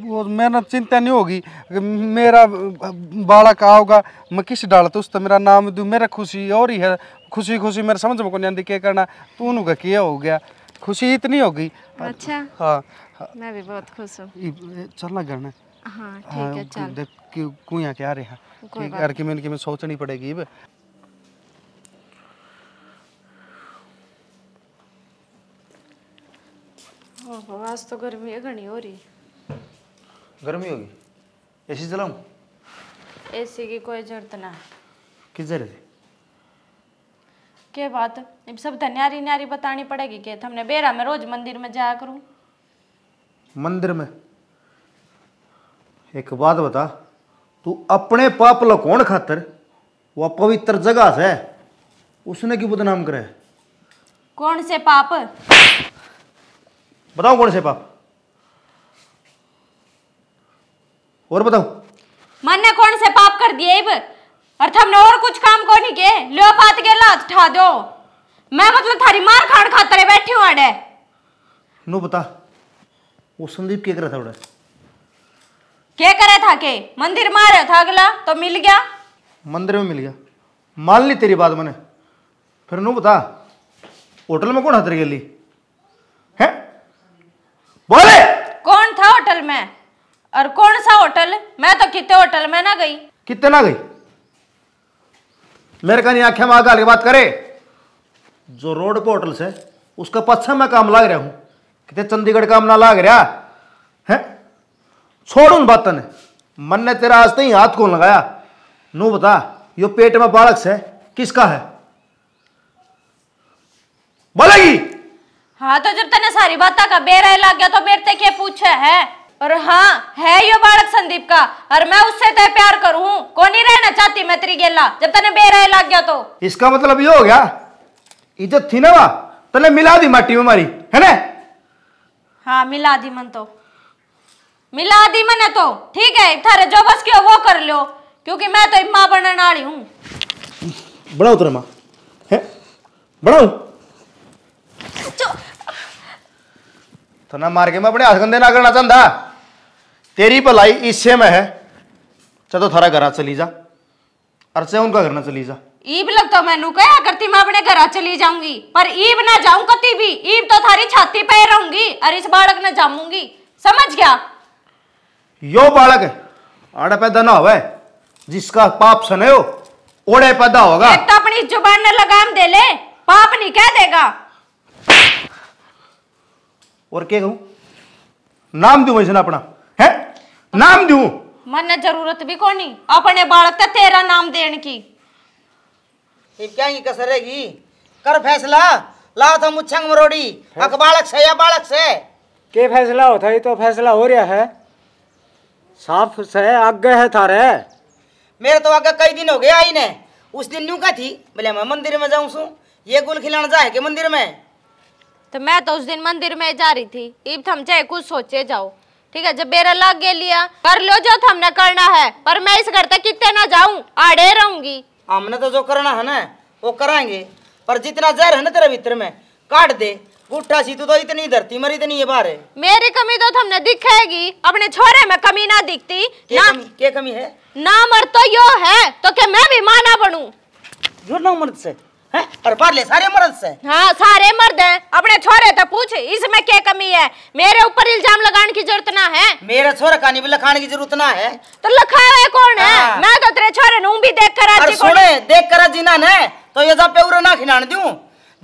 वो मेरा चिंता नहीं होगी कि मेरा बालक आओगा मैं किस डालता उस तो मेरा नाम दूँ, मेरा खुशी और ही है। खुशी खुशी मेरे समझ में कौन आती क्या करना, तू उनका किया हो गया, खुशी इतनी होगी। अच्छा हाँ मैं भी बहुत खुश हूँ। चलना घर में। हाँ ठीक है चल। देख क्यों यहाँ क्या रहे हैं यार कि मैं सोचनी पड़ेगी। ओहो आज तो गर्मी घनी हो रही। गर्मी होगी, एसी चलाऊं? एसी की कोई जरूरत ना है। किस जरूरत है? क्या बात? अब सब तो न्यारी न्यारी बतानी पड़ेगी कि हमने बेरा में रोज मंदिर में जाया करूं। मंदिर में? एक बात बता, तू अपने पाप लकोण खातर वो पवित्र जगह से उसने क्यों बदनाम करे? कौन से पाप? बताओ कौन से पाप, और बताओ। मैंने कौन से पाप कर दिए अब? और हमने और कुछ काम को नहीं के लो पात के लात ठा दो। मैं मतलब थारी मार खान खातर बैठी हूँ अड़े। नो बता, वो संदीप क्या करे था उड़े? क्या करे था के? मंदिर मारे था अगला तो मिल गया। मंदिर में मिल गया, मान ली तेरी बात मैंने। फिर नो बता, होटल में कौन हाथ गेली है? बोले कौन था होटल में? और कौन सा होटल? मैं तो कितने होटल में ना गई। कितने ना गई? मेरे का नहीं आंखें में आगे बात करे। जो रोड पे होटल से उसका पच्छा मैं काम लाग रहा हूं, कितने चंडीगढ़ काम ना लाग रहा है। छोड़ उन बातों ने, मन ने तेरा आज तक हाथ कौन लगाया? नू बता, यो पेट में बालक से किसका है? बोलेगी? हाँ तो जब तने सारी बातें का बेरा लग गया तो मेरे ते क्या पूछे है? और हाँ है यो बालक संदीप का, और मैं उससे तय प्यार करूं, कौन नहीं रहना चाहती मैं तेरी गेला जब तने बेरा लग गया तो। इसका मतलब ये हो गया इज्जत थी ना वा तने मिला दी माटी में मारी है ना? हाँ मिला दी मन तो, मिला दी मैंने तो ठीक है। थारे जो बस क्यों वो कर लो, क्योंकि मैं तो माँ बनने वाली हूँ। बढ़ाओ तेरे माँ है, बढ़ाओ तो ना मार के मैं अपने हाथ गंदे ना करना चाहता। तेरी भलाई इससे में है, चलो थारा घर चली जा और से उनका घर ना चली जा। ईब लग तो मैनू कहा करती मैं अपने घर चली जाऊंगी, पर ईब ना जाऊं कती भी, ईब तो थारी छाती पे रहूंगी और इस बालक न जामूंगी, समझ गया? यो बालक आड़े पैदा ना होवे, जिसका पाप सने हो ओड़े पैदा होगा। एक तो अपनी जुबान ने लगाम दे ले, पाप नहीं कह देगा। और क्या कहूं, नाम दूं मैं अपना है, नाम दूं? मन जरूरत भी कोनी अपने बालक ते तेरा नाम देने की। ये क्या ही कसरेगी, कर फैसला, लाओ तो मुच्छंग मरोड़ी, अक बालक से या बालक से के फैसला होता है? तो फैसला हो रहा है, साफ से आगे है थारे। मेरे तो आगे कई दिन हो गए आई ने, उस दिन न्यू का थी बोले मैं मंदिर में जाऊं सू, ये गुल खिलाने जाए के मंदिर में। तो मैं तो उस दिन मंदिर में जा रही थी, इब थम चाहे कुछ सोचे जाओ, ठीक है? जब बेरा लग गया लिया कर लो जो थमने करना है, पर मैं इस घर तक कितने ना जाऊं, आड़े रहूंगी। हमने तो जो करना है ना वो कराएंगे, पर जितना जहर है ना तेरे भीतर में काट दे, गुट्ठा सी तो इतनी धरती मरी इतनी ये बार है। मेरी कमी तो थमने दिखेगी, अपने छोरे में कमी ना दिखती ना। क्या कमी है? ना मर्द तो यो है तो क्या मैं भी मां ना बनूं? झूठ ना मर्द से है, और बाहर ले सारे मर्द से। हाँ सारे मर्द हैं, अपने छोरे तो पूछ इसमें क्या कमी है? मेरे ऊपर इल्जाम लगाने की जरूरत ना है। मेरे छोरे का नहीं भी लखाने की जरूरत ना है, तो लखावे कौन है? हाँ। मैं तो तेरे छोरे नू भी देख कर और सुने देख कर जीना ने तो ये जब पे उरे ना खिलाने दूं,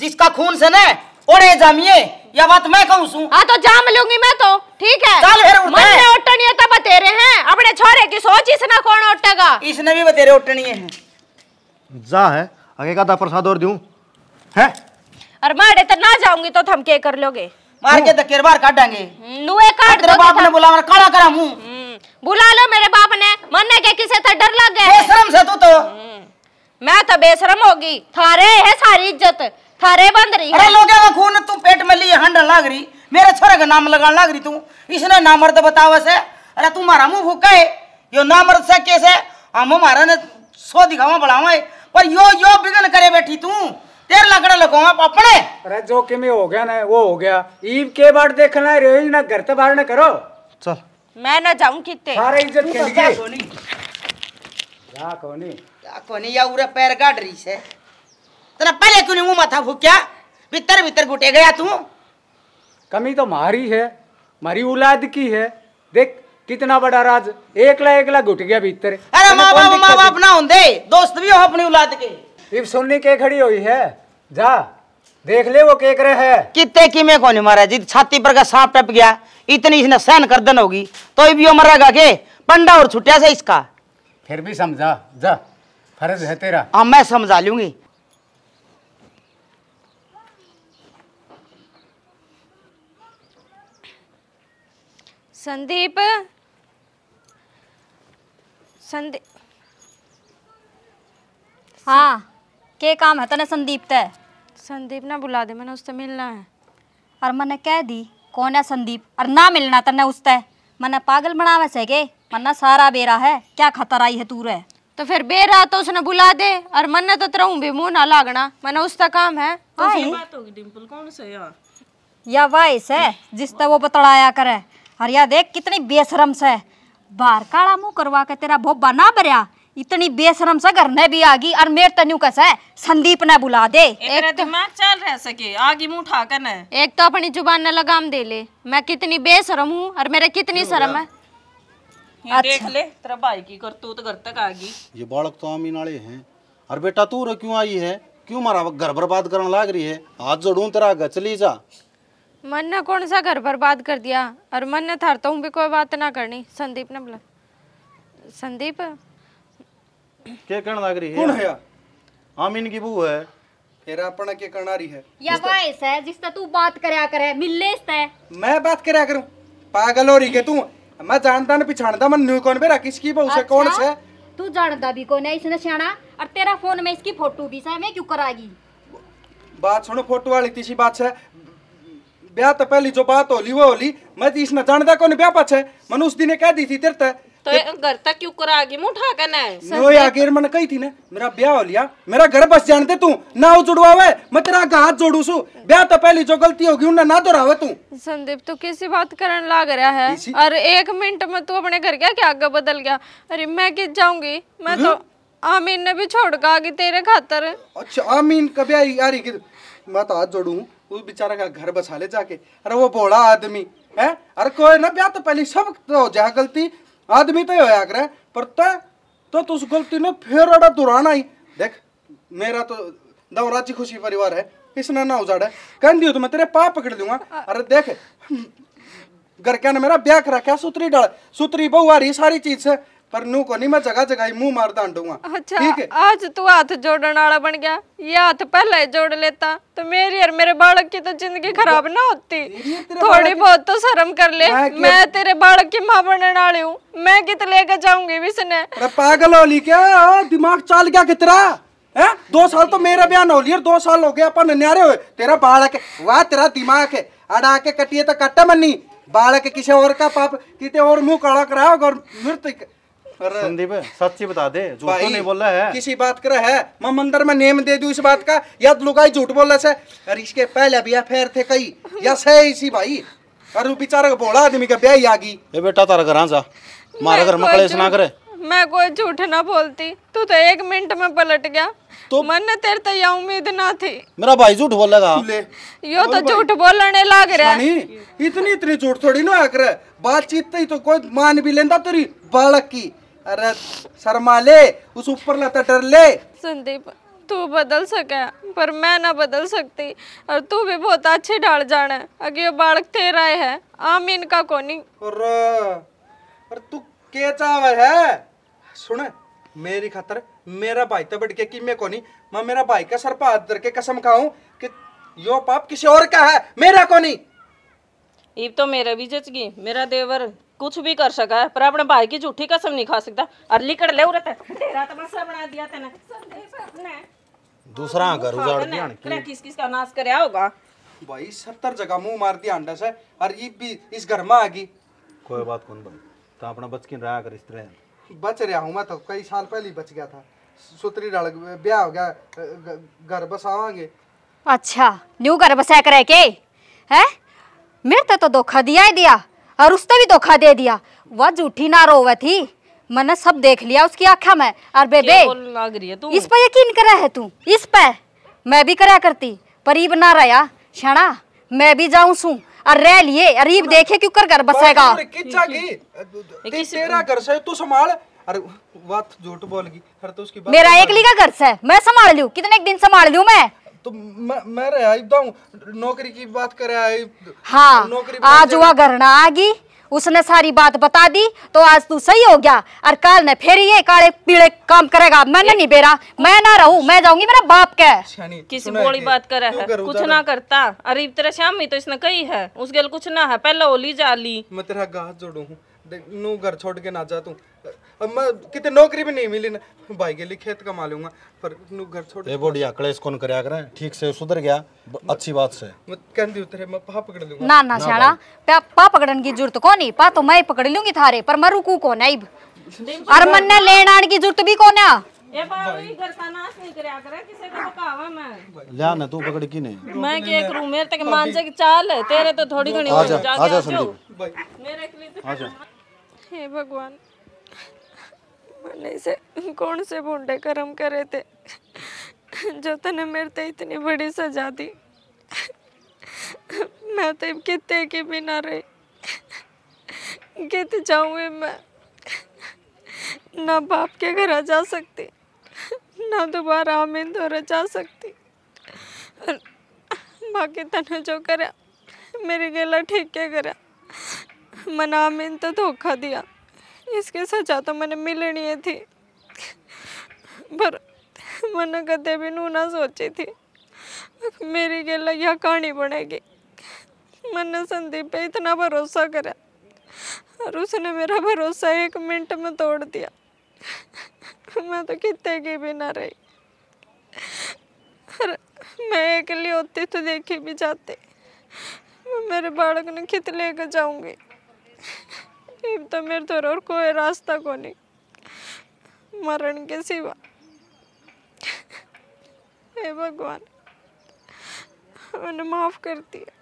जिसका खून से ने ओड़े जामिए, या बात मैं कहूं सू। हाँ तो जाम लूंगी मैं तो, ठीक है? चल फिर उठ मन में ओटनी है तब तेरे हैं, अपने छोरे की सोच इसना कौन ओटेगा? इसने भी बतेरे उठनी है। जा है आगे का प्रसाद और दूं है, और मारे तो ना जाऊंगी तो थम के कर लोगे? मार के धक्के बाहर काटेंगे। नुए काट तेरे दो बाप ने बुला मैं काला करा मुंह। बुला लो मेरे बाप ने, मरने के किसे तो डर लग गया। बेशरम से तू तो। मैं तो बेशरम होगी, थारे है सारी इज्जत, थारे बंद रही अरे है। लोगे का खून तू पेट में लिए हंडन लाग रही, मेरे छोरे का नाम लगाने लाग रही तू, इसने नामर्द बतावे से। अरे तू मारा मुंह फूका है, यो नामर्द से कैसे हम हमारा ने सो दिखावा बढ़ावा, पर यो बिगन करे बैठी तू, तेरे लगड़ा लगाऊंगा अपने। अरे जो कि में हो गया ना वो हो गया, ईब के बाद देखना है ना, घर से बाहर ना करो। चल मैं ना जाऊं कितने सारे इज्जत के लिए कोनी या कोनी या कोनी या उरे पैर गाड़ रही से, तेरा पहले क्यों नहीं मुंह माथा फूक्या, भीतर भीतर घुटे गया तू। कमी तो मारी है, मारी औलाद की है, देख कितना बड़ा राज, एकला घुट गया भीतर। अरे माँ बाप ना होंदे, दोस्त भी हो अपनी औलाद के। इब सुनने के खड़ी हुई है, जा देख ले वो के करे है। कितने की में कौन मारा, जिद छाती पर का सांप टप गया, इतनी इसने सहन कर दन होगी तो भी मरेगा के पंडा और छुट्टिया से इसका। फिर भी समझा जा, फर्ज है तेरा। हाँ मैं समझा लूंगी। संदीप हाँ के काम है तने संदीप ते? संदीप ना बुला दे, मैंने उससे मिलना है। और मैंने कह दी कौन है संदीप, और ना मिलना तने उससे, मैंने पागल बनावे से के मन्ना सारा बेरा है, क्या खतर आई है तू रे? तो फिर बेरा तो उसने बुला दे, और मन तो तरह भी मुंह ना लागना, मैंने उसका काम है। बात होगी डिम्पल, कौन से यार? या वाइस है जिससे वो बतड़ाया करे, और या देख कितनी बेशरम से बाहर काला मुंह करवा के तेरा भोबा ना भरया, इतनी बेशरम से घर ने भी आगी, और मेरे तन्यू कैसा है संदीप ने बुला दे। एक दिमाग चल रह सके आगे मुंह उठा कर न। एक तो अपनी जुबान ने लगाम दे ले, मैं कितनी बेशरम हूँ और मेरे कितनी शर्म है। ये देख ले तेरा भाई की करतूत घर तक आ गई। ये बालक तो आमीन वाले हैं। और बेटा तू रे क्यों आई है, क्यों मारा घर बर्बाद करने लाग रही है? हाथ जोड़ूं तेरा घर चली जा। मन ने कौन सा घर बर्बाद कर दिया, और मन ने थारता हूँ भी कोई बात ना करनी। संदीप ने बोला, संदीप क्या कहने लग रही है? कौन है? आमीन की बहू है। फिर अपना क्या करना रही है? या वाइस है जिससे तू बात करया करे, मिलले से मैं बात करया करूं? पागल हो रही के तू? मैं जानता न पिछाड़ता, मैं न्यू कौन बेरा किसकी बहू से कौन से? तू जानता भी कौन है इसने सियाना, और तेरा फोन में इसकी फोटो भी है, मैं क्यों करागी? बात सुनो, फोटो वाली तीसरी बात है, ब्याह तो पहली जो बात होली वो होली, मैं इसने जानता कौन ब्याह पाछे, मैंने उस दिन कह दी थी तेरे तक तो घर तक क्यों करा गई मुंह उठा कर न? नो यार मैंने कही थी ना मेरा ब्याह हो लिया, मेरा घर बस जानते तू ना हो जुड़वावे, मैं तेरा हाथ जोड़ू सू, ब्याह तो पहली जो गलती होगी उन्हें ना दोहरावे तू। संदीप तू किसी बात करने लग रहा है, और 1 मिनट में तू अपने घर क्या आगे बदल गया। अरे मैं किस जाऊंगी, मैं तो आमीन ने भी छोड़ का आगे तेरे खातर। अच्छा आमीन कभी आई आ रही कि मैं तो हाथ जोड़ू उस बेचारा का घर बसा ले जाके। अरे वो बड़ा आदमी है, अरे कोई ना ब्याह तो पहले सब तो हो जा गलती आदमी तो होया करे पर तो उस गलती ने फिर अड़ा दुराना ही देख। मेरा तो दौराची खुशी परिवार है, इसने ना उजाड़ा कह दियो तो मैं तेरे पाप पकड़ दूंगा। अरे देख घर क्या ना मेरा ब्याह करा क्या सुतरी डाल सुतरी बहू आ रही सारी चीज से पर नू को नहीं मैं जगह जगह ही मुंह मार डांडूंगा। अच्छा ठीक है? आज तू हाथ जोड़ने वाला बन गया, ये हाथ पहले जोड़ लेता तो मेरी और मेरे बालक की तो जिंदगी खराब ना होती। थोड़ी बहुत तो शर्म कर ले, मैं तेरे बालक की माँ बनने वाली हूँ, मैं कित लेकर जाऊंगी विसने। अरे पागल हो ली क्या, दिमाग चाल गया कितना है? 2 साल तो मेरा ब्याह न हो लिया, 2 साल हो गया अपन न्यारे हुए। तेरा बालक है वाह, तेरा दिमाग है अड़ा के कटिए तो कट्टा मन्नी बालक किसी और का पाप किते और मुंह काला कराओ और मृत्यु। संदीप सच्ची बता दे, झूठ तो नहीं बोल रहा है। किसी बात कर है मैं मंदिर में नेम दे दूं इस बात का या लुगाई झूठ बोल रहा है। अरे इसके पहले भी अफेयर थे कई या सही इसी भाई। अरे बेचारा बोला आदमी का ब्याह ही आ गई। ये बेटा तारा घर आ जा, हमारे घर में कलेश ना करे। मैं कोई झूठ ना बोलती, तू तो 1 मिनट में पलट गया। तो मन ने तेरे तो यह उम्मीद ना थी। मेरा भाई झूठ बोलेगा, यो तो झूठ बोलने लग रहा है। इतनी झूठ थोड़ी ना कर, बातचीत ही तो कोई मान भी लेंदा तेरी बालक की। अरे शर्मा ले, उस ऊपर लता डर ले। संदीप तू बदल सके पर मैं ना बदल सकती, और तू भी बहुत अच्छी ढाल जाना है। अगर ये बालक तेरा है आमीन का कोनी। और तू क्या चाहे है? सुन मेरी खातर मेरा भाई तो बढ़ के कि मैं कोनी, मैं मेरा भाई का सर पर हाथ धर के कसम खाऊं कि यो पाप किसी और का है, मेरा कोनी। इब तो मेरा भी जच गई, मेरा देवर कुछ भी कर सका है पर अपने भाई की झूठी कसम नहीं खा सकता। और लिकड़ ले उरत तेरा तो बस बना दिया तने दूसरा घर उजाड़ दिया ने किस किस का नाश करया होगा। भाई 70 जगह मुंह मार दिया अंडा से और ये भी इस घर में आ गई। कोई बात कौन बन तो अपना बच के रहा कर इस तरह। बच रहा हूँ मैं तो, कई साल पहले ही बच गया था। सुतरी डाल ब्याह हो गया, घर बसावांगे। अच्छा न्यू घर बसा करे के है? मेरे तो धोखा दिया ही दिया और उसने भी धोखा दे दिया। वह झूठी ना रोवे थी, मैंने सब देख लिया उसकी आँखों में। और बेबे लग रही है तू इस पे यकीन करा है तू? इस पे मैं भी करा करती पर ईब ना रहा शाना, मैं भी जाऊं सू और रह लिए अरीब देखे क्यों कर घर बसेगा। तेरा घर से तू संभाल। अरे बात झूठ बोल गई। अरे तो उसकी मेरा एकली का घर से मैं संभाल लूं, कितने दिन संभाल लूं मैं? तो मैं रहा नौकरी की बात करे। हाँ आज वह घर ना आ गई, उसने सारी बात बता दी तो आज तू सही हो गया और कल ने फिर ये काले पीले काम करेगा। मैंने नहीं बेरा, मैं ना रहूं, मैं जाऊंगी मेरा बाप के। किसी बोली बात करे है कुछ ना करता। अरे तेरा श्यामी तो इसने कही है उस गल कुछ ना है, पहले होली जा ली। मैं तेरा गाह जोड़ू हूँ, नू घर छोड़ के ना जा तू। मैं कितने नौकरी भी नहीं मिली ना, भाई के लिए खेत कमा लूंगा पर नू घर छोड़। ए बोडिया कलेश कौन करया करे, ठीक से सुधर गया अच्छी बात से। मैं कहंदी तेरे मैं पा पकड़ लूंगा। ना ना शाना पा पकड़न की जरूरत को नहीं, पा तो मैं पकड़ लूंगी थारे पर मैं रुकू को नहीं। और मन ने लेन आने की जरूरत भी को ना। ए भाई घर का नाश नहीं करया करे, किसे का बकावा मैं ले ना तू पकड़ की नहीं। मैं के करूं, मेरे तक मानसे की चाल है, तेरे तो थोड़ी घणी हो जा। आजा संदीप मेरे के लिए तो आजा। हे भगवान मैंने इसे कौन से बूढ़े कर्म करे थे जो तने मेरे ते इतनी बड़ी सजा दी। मैं तो कितने की भी ना रही, कित जाऊँ मैं? ना बाप के घर जा सकती ना दोबारा आमीन दौरे जा सकती। बाकी तने जो करा मेरी गला ठीक के करा, मन आमीन तो धोखा दिया, इसकी सजा तो मैंने मिलनी थी पर मैंने कदे भी नू ना सोची थी मेरी गला यह कहानी बनेगी। मैंने संदीप पे इतना भरोसा करा और उसने मेरा भरोसा 1 मिनट में तोड़ दिया। मैं तो कितने की भी ना रही, मैं अकेली होती तो देखी भी जाती। मेरे बालक ने कित लेकर जाऊंगी, अब तो मेरे तो और कोई रास्ता को नहीं मरण के सिवा। हे भगवान मैंने माफ कर दिया।